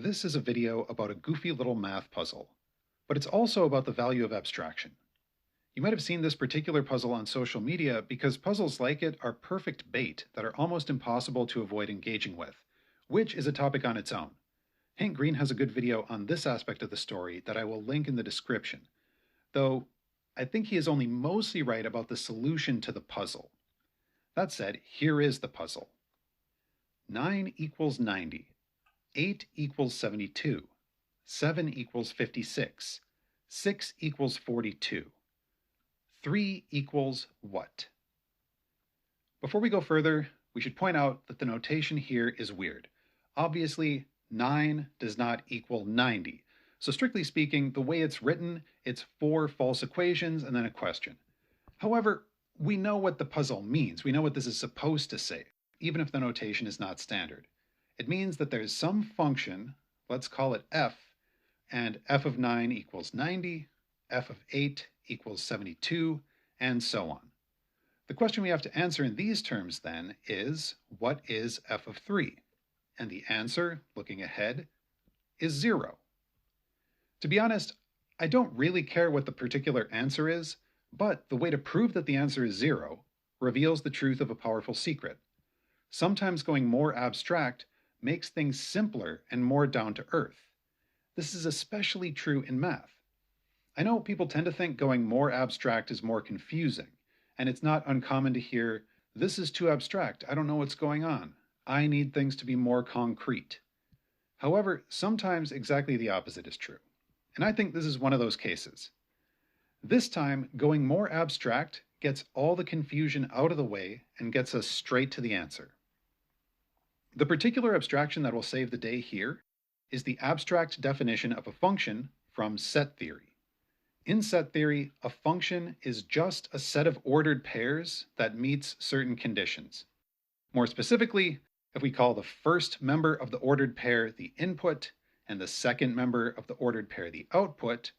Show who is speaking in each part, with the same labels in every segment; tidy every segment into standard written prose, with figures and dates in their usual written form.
Speaker 1: This is a video about a goofy little math puzzle, but it's also about the value of abstraction. You might have seen this particular puzzle on social media because puzzles like it are perfect bait that are almost impossible to avoid engaging with, which is a topic on its own. Hank Green has a good video on this aspect of the story that I will link in the description, though I think he is only mostly right about the solution to the puzzle. That said, here is the puzzle. 9 equals 90. 8 equals 72, 7 equals 56, 6 equals 42. 3 equals what? Before we go further, we should point out that the notation here is weird. Obviously, 9 does not equal 90. So strictly speaking, the way it's written, it's 4 false equations and then a question. However, we know what the puzzle means. We know what this is supposed to say, even if the notation is not standard. It means that there's some function, let's call it f, and f of 9 equals 90, f of 8 equals 72, and so on. The question we have to answer in these terms then is, what is f of 3? And the answer, looking ahead, is 0. To be honest, I don't really care what the particular answer is, but the way to prove that the answer is 0 reveals the truth of a powerful secret. Sometimes going more abstract makes things simpler and more down to earth. This is especially true in math. I know people tend to think going more abstract is more confusing, and it's not uncommon to hear, "This is too abstract, I don't know what's going on. I need things to be more concrete." However, sometimes exactly the opposite is true, and I think this is one of those cases. This time, going more abstract gets all the confusion out of the way and gets us straight to the answer. The particular abstraction that will save the day here is the abstract definition of a function from set theory. In set theory, a function is just a set of ordered pairs that meets certain conditions. More specifically, if we call the first member of the ordered pair the input and the second member of the ordered pair the output,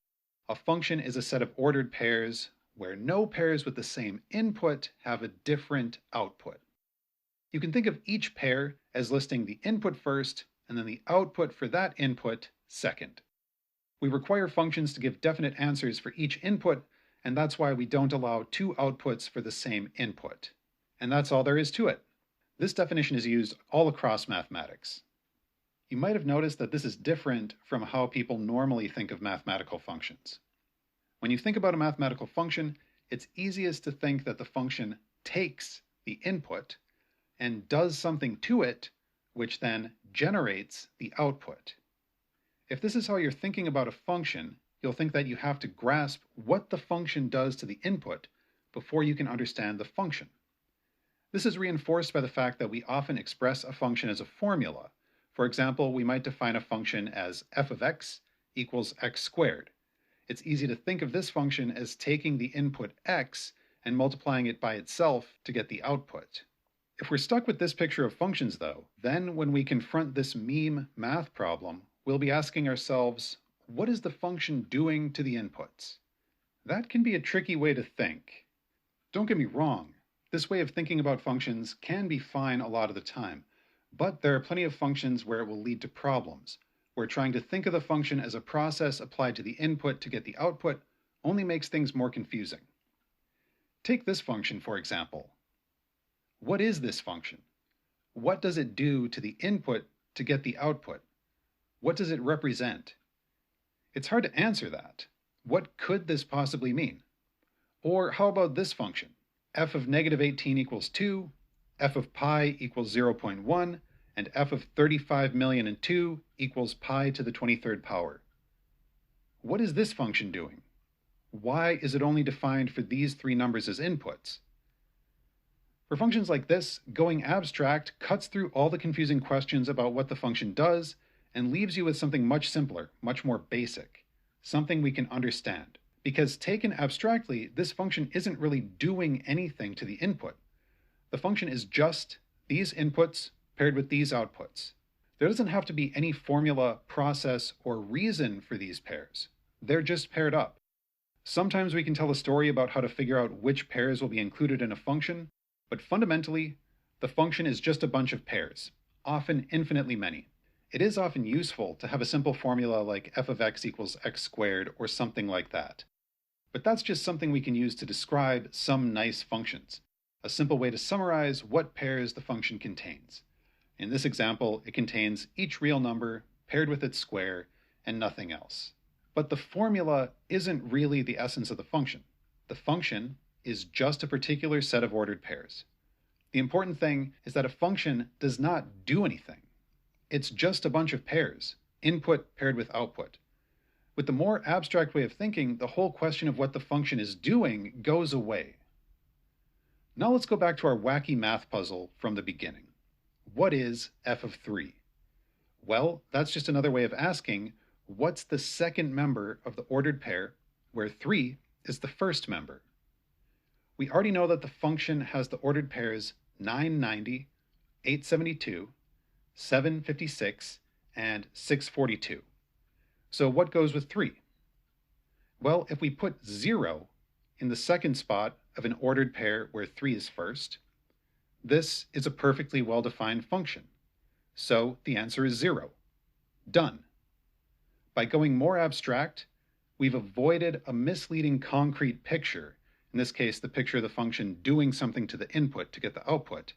Speaker 1: a function is a set of ordered pairs where no pairs with the same input have a different output. You can think of each pair as listing the input first and then the output for that input second. We require functions to give definite answers for each input, and that's why we don't allow two outputs for the same input. And that's all there is to it. This definition is used all across mathematics. You might have noticed that this is different from how people normally think of mathematical functions. When you think about a mathematical function, it's easiest to think that the function takes the input and does something to it, which then generates the output. If this is how you're thinking about a function, you'll think that you have to grasp what the function does to the input before you can understand the function. This is reinforced by the fact that we often express a function as a formula. For example, we might define a function as f of x equals x squared. It's easy to think of this function as taking the input x and multiplying it by itself to get the output. If we're stuck with this picture of functions, though, then when we confront this meme math problem, we'll be asking ourselves, what is the function doing to the inputs? That can be a tricky way to think. Don't get me wrong, this way of thinking about functions can be fine a lot of the time, but there are plenty of functions where it will lead to problems, where trying to think of the function as a process applied to the input to get the output only makes things more confusing. Take this function, for example. What is this function? What does it do to the input to get the output? What does it represent? It's hard to answer that. What could this possibly mean? Or how about this function? F of negative 18 equals 2, f of pi equals 0.1, and f of 35,000,002 equals pi to the 23rd power. What is this function doing? Why is it only defined for these three numbers as inputs? For functions like this, going abstract cuts through all the confusing questions about what the function does and leaves you with something much simpler, much more basic, something we can understand. Because taken abstractly, this function isn't really doing anything to the input. The function is just these inputs paired with these outputs. There doesn't have to be any formula, process, or reason for these pairs. They're just paired up. Sometimes we can tell a story about how to figure out which pairs will be included in a function, but fundamentally, the function is just a bunch of pairs, often infinitely many. It is often useful to have a simple formula like f of x equals x squared or something like that. But that's just something we can use to describe some nice functions, a simple way to summarize what pairs the function contains. In this example, it contains each real number paired with its square and nothing else. But the formula isn't really the essence of the function. The function is just a particular set of ordered pairs. The important thing is that a function does not do anything. It's just a bunch of pairs, input paired with output. With the more abstract way of thinking, the whole question of what the function is doing goes away. Now let's go back to our wacky math puzzle from the beginning. What is f of 3? Well, that's just another way of asking, what's the second member of the ordered pair where 3 is the first member? We already know that the function has the ordered pairs 990, 872, 756, and 642. So what goes with 3? Well, if we put 0 in the second spot of an ordered pair where 3 is first, this is a perfectly well-defined function. So the answer is 0. Done. By going more abstract, we've avoided a misleading concrete picture, in this case the picture of the function doing something to the input to get the output,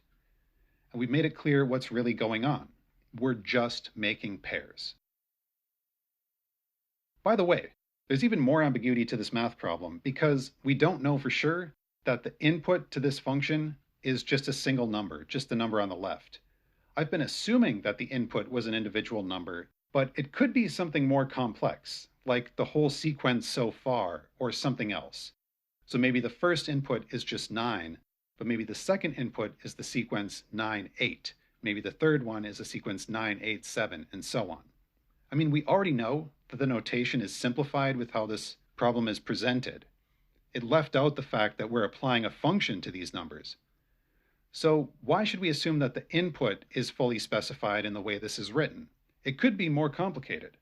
Speaker 1: and we've made it clear what's really going on. We're just making pairs. By the way, there's even more ambiguity to this math problem because we don't know for sure that the input to this function is just a single number, just the number on the left. I've been assuming that the input was an individual number, but it could be something more complex, like the whole sequence so far, or something else. So maybe the first input is just 9, but maybe the second input is the sequence 9, 8. Maybe the third one is a sequence 9, 8, 7, and so on. I mean, we already know that the notation is simplified with how this problem is presented. It left out the fact that we're applying a function to these numbers. So why should we assume that the input is fully specified in the way this is written? It could be more complicated.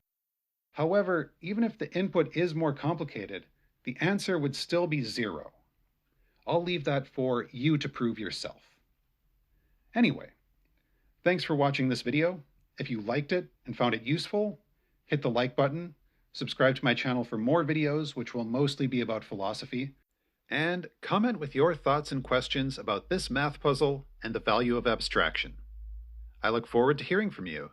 Speaker 1: However, even if the input is more complicated, the answer would still be 0. I'll leave that for you to prove yourself. Anyway, thanks for watching this video. If you liked it and found it useful, hit the like button, subscribe to my channel for more videos, which will mostly be about philosophy, and comment with your thoughts and questions about this math puzzle and the value of abstraction. I look forward to hearing from you.